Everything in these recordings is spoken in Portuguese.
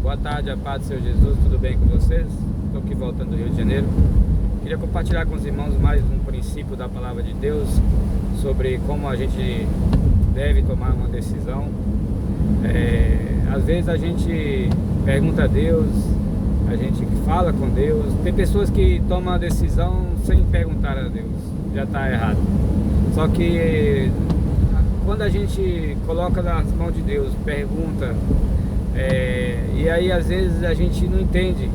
Boa tarde, a paz do Senhor Jesus, tudo bem com vocês? Estou aqui voltando do Rio de Janeiro. Queria compartilhar com os irmãos mais um princípio da palavra de Deus sobre como a gente deve tomar uma decisão. Às vezes a gente pergunta a Deus, a gente fala com Deus. Tem pessoas que tomam a decisão sem perguntar a Deus, já está errado. Só que quando a gente coloca nas mãos de Deus, pergunta, e aí às vezes a gente não entende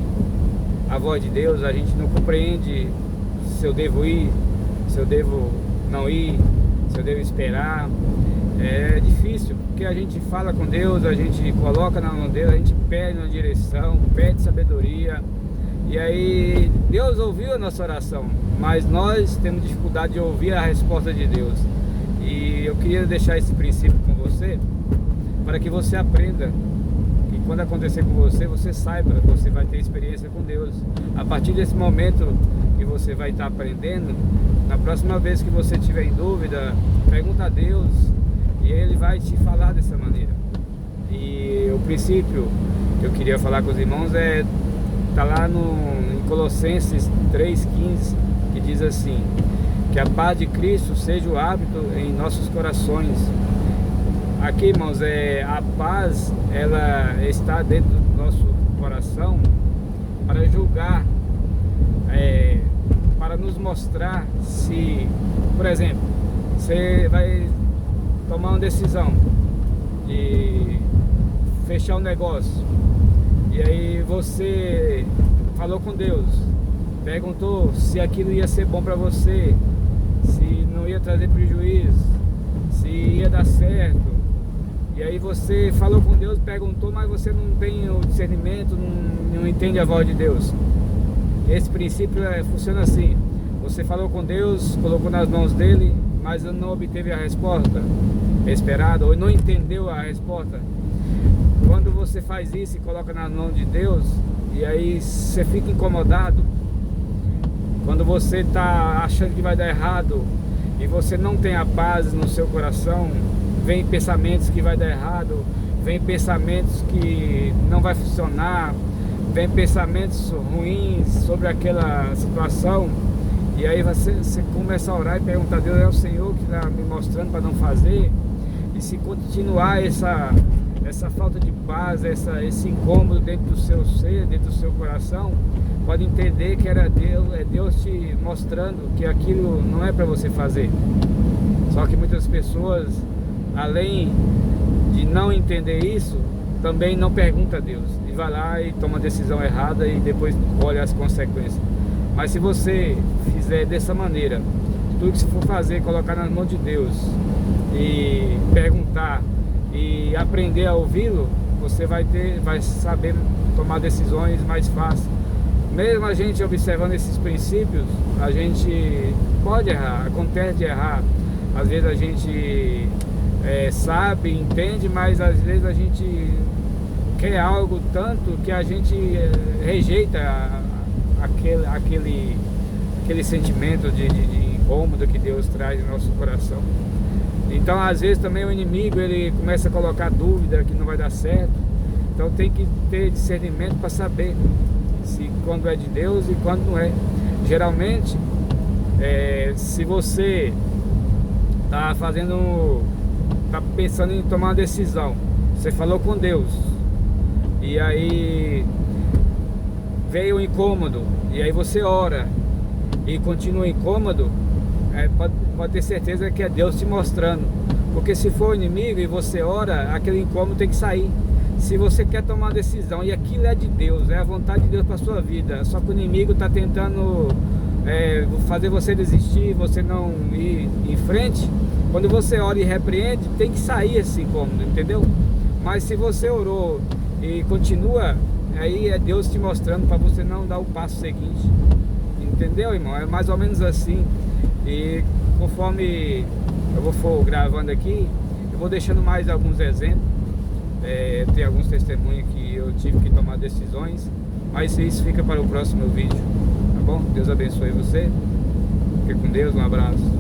a voz de Deus, a gente não compreende se eu devo ir, se eu devo não ir, se eu devo esperar. É difícil, porque a gente fala com Deus, a gente coloca na mão dele, a gente pede uma direção, pede sabedoria. E aí Deus ouviu a nossa oração, mas nós temos dificuldade de ouvir a resposta de Deus. E eu queria deixar esse princípio com você, para que você aprenda, que quando acontecer com você, você saiba, você vai ter experiência com Deus. A partir desse momento que você vai estar aprendendo, na próxima vez que você tiver em dúvida, pergunta a Deus, e Ele vai te falar dessa maneira. E o princípio que eu queria falar com os irmãos está lá em Colossenses 3,15, que diz assim: que a paz de Cristo seja o hábito em nossos corações. Aqui, irmãos, a paz, ela está dentro do nosso coração para julgar, para nos mostrar se, por exemplo, você vai tomar uma decisão de fechar um negócio, e aí você falou com Deus, perguntou se aquilo ia ser bom para você, se não ia trazer prejuízo, se ia dar certo. E aí você falou com Deus, perguntou, mas você não tem o discernimento, não entende a voz de Deus. Esse princípio funciona assim: você falou com Deus, colocou nas mãos dele, mas não obteve a resposta esperada, ou não entendeu a resposta. Quando você faz isso e coloca nas mãos de Deus, e aí você fica incomodado, quando você está achando que vai dar errado e você não tem a paz no seu coração, vem pensamentos que vai dar errado, vem pensamentos que não vai funcionar, vem pensamentos ruins sobre aquela situação. E aí você começa a orar e perguntar a Deus: é o Senhor que está me mostrando para não fazer? E se continuar essa falta de paz, esse incômodo dentro do seu ser, dentro do seu coração, pode entender que é Deus te mostrando que aquilo não é para você fazer. Só que muitas pessoas, além de não entender isso, também não pergunta a Deus, e vai lá e toma a decisão errada e depois colhe as consequências. Mas se você fizer dessa maneira, tudo que você for fazer, colocar nas mãos de Deus e perguntar e aprender a ouvi-lo, você vai saber tomar decisões mais fáceis. Mesmo a gente observando esses princípios, a gente pode errar, acontece de errar. Às vezes a gente sabe, entende, mas às vezes a gente quer algo tanto que a gente rejeita aquele sentimento de incômodo que Deus traz no nosso coração. Então às vezes também o inimigo, ele começa a colocar dúvida que não vai dar certo. Então tem que ter discernimento para saber se quando é de Deus e quando não é. Geralmente, se você está pensando em tomar uma decisão, você falou com Deus, e aí veio o incômodo, e aí você ora e continua incômodo, pode ter certeza que é Deus te mostrando. Porque se for o inimigo e você ora, aquele incômodo tem que sair. Se você quer tomar uma decisão e aquilo é de Deus, é a vontade de Deus para sua vida, só que o inimigo está tentando fazer você desistir, você não ir em frente, quando você ora e repreende, tem que sair esse incômodo, entendeu? Mas se você orou e continua, aí é Deus te mostrando para você não dar o passo seguinte, entendeu, irmão? É mais ou menos assim. E conforme eu for gravando aqui, eu vou deixando mais alguns exemplos. Tem alguns testemunhos que eu tive que tomar decisões, mas isso fica para o próximo vídeo, tá bom? Deus abençoe você, fique com Deus, um abraço.